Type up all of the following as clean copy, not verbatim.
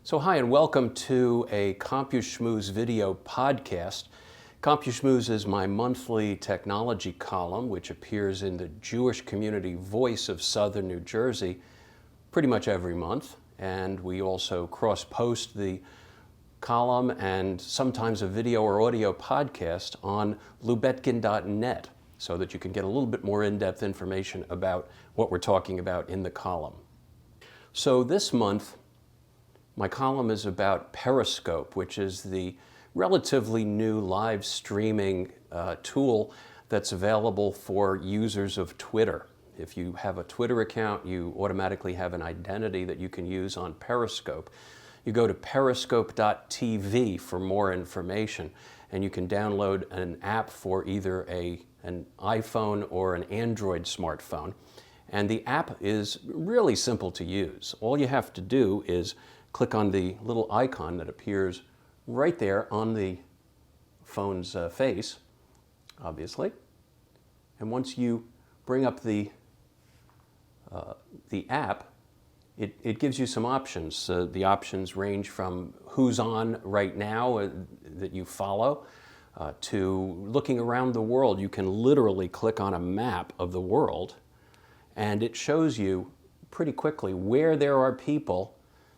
So hi and welcome to a CompuSchmooze video podcast. CompuSchmooze is my monthly technology column which appears in the Jewish Community Voice of Southern New Jersey pretty much every month. And we also cross-post the column and sometimes a video or audio podcast on lubetkin.net so that you can get a little bit more in-depth information about what we're talking about in the column. So this month, my column is about Periscope, which is the relatively new live streaming tool that's available for users of Twitter. If you have a Twitter account, you automatically have an identity that you can use on Periscope. You go to periscope.tv for more information, and you can download an app for either an iPhone or an Android smartphone. And the app is really simple to use. All you have to do is click on the little icon that appears right there on the phone's face, obviously. And once you bring up the app, it gives you some options. The options range from who's on right now that you follow to looking around the world. You can literally click on a map of the world and it shows you pretty quickly where there are people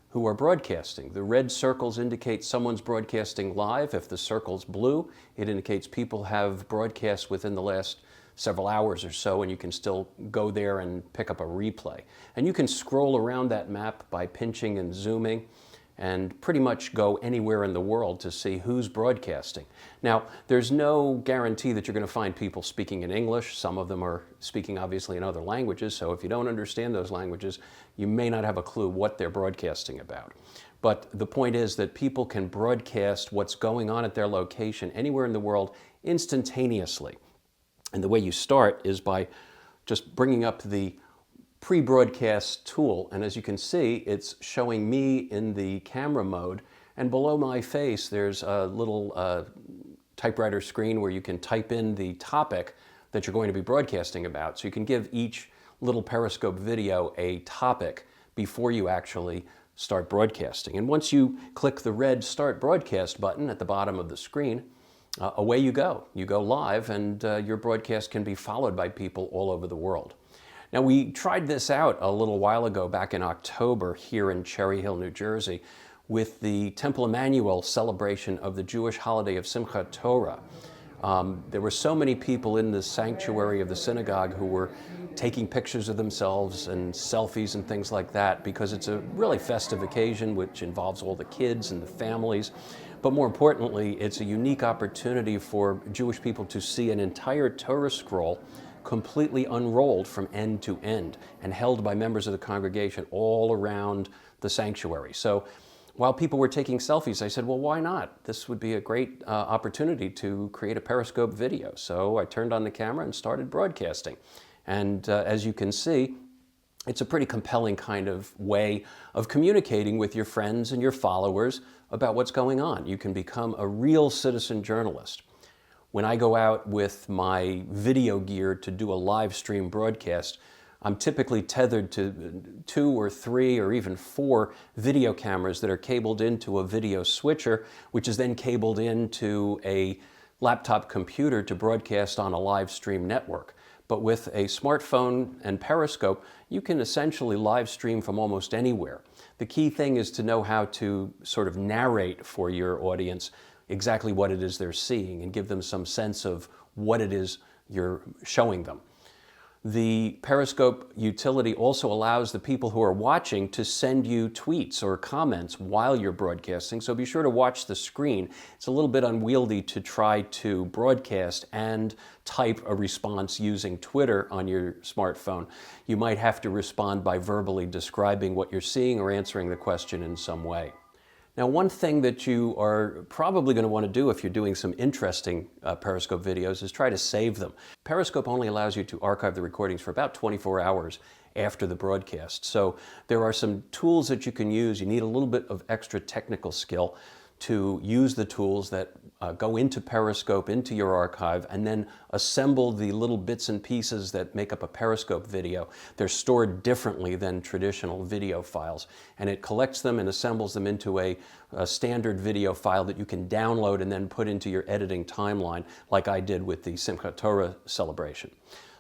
who are broadcasting. The red circles indicate someone's broadcasting live. If the circle's blue, it indicates people have broadcast within the last several hours or so, and you can still go there and pick up a replay. And you can scroll around that map by pinching and zooming and pretty much go anywhere in the world to see who's broadcasting. Now, there's no guarantee that you're going to find people speaking in English. Some of them are speaking obviously in other languages, so if you don't understand those languages, you may not have a clue what they're broadcasting about. But the point is that people can broadcast what's going on at their location anywhere in the world instantaneously. And the way you start is by just bringing up the pre-broadcast tool, and as you can see, it's showing me in the camera mode, and below my face there's a little typewriter screen where you can type in the topic that you're going to be broadcasting about. So you can give each little Periscope video a topic before you actually start broadcasting. And once you click the red Start Broadcast button at the bottom of the screen, away you go. You go live, and your broadcast can be followed by people all over the world. Now, we tried this out a little while ago, back in October, here in Cherry Hill, New Jersey, with the Temple Emmanuel celebration of the Jewish holiday of Simchat Torah. There were so many people in the sanctuary of the synagogue who were taking pictures of themselves and selfies and things like that, because it's a really festive occasion which involves all the kids and the families. But more importantly, it's a unique opportunity for Jewish people to see an entire Torah scroll completely unrolled from end to end and held by members of the congregation all around the sanctuary. So while people were taking selfies, I said, well, why not? This would be a great opportunity to create a Periscope video. So I turned on the camera and started broadcasting. And as you can see, it's a pretty compelling kind of way of communicating with your friends and your followers about what's going on. You can become a real citizen journalist. When I go out with my video gear to do a live stream broadcast, I'm typically tethered to 2 or 3 or even 4 video cameras that are cabled into a video switcher, which is then cabled into a laptop computer to broadcast on a live stream network. But with a smartphone and Periscope, you can essentially live stream from almost anywhere. The key thing is to know how to sort of narrate for your audience exactly what it is they're seeing and give them some sense of what it is you're showing them. The Periscope utility also allows the people who are watching to send you tweets or comments while you're broadcasting, so be sure to watch the screen. It's a little bit unwieldy to try to broadcast and type a response using Twitter on your smartphone. You might have to respond by verbally describing what you're seeing or answering the question in some way. Now, one thing that you are probably going to want to do if you're doing some interesting Periscope videos is try to save them. Periscope only allows you to archive the recordings for about 24 hours after the broadcast. So there are some tools that you can use. You need a little bit of extra technical skill to use the tools that go into Periscope, into your archive, and then assemble the little bits and pieces that make up a Periscope video. They're stored differently than traditional video files, and it collects them and assembles them into a standard video file that you can download and then put into your editing timeline, like I did with the Simchat Torah celebration.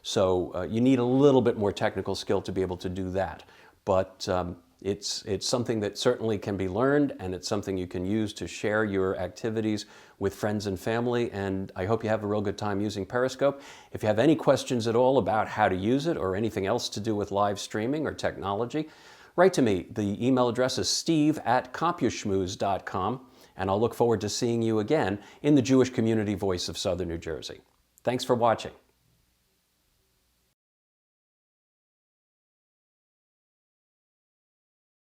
So you need a little bit more technical skill to be able to do that, but it's something that certainly can be learned, and it's something you can use to share your activities with friends and family, and I hope you have a real good time using Periscope. If you have any questions at all about how to use it or anything else to do with live streaming or technology, write to me. The email address is steve@CompuSchmooze.com, and I'll look forward to seeing you again in the Jewish Community Voice of Southern New Jersey. Thanks for watching.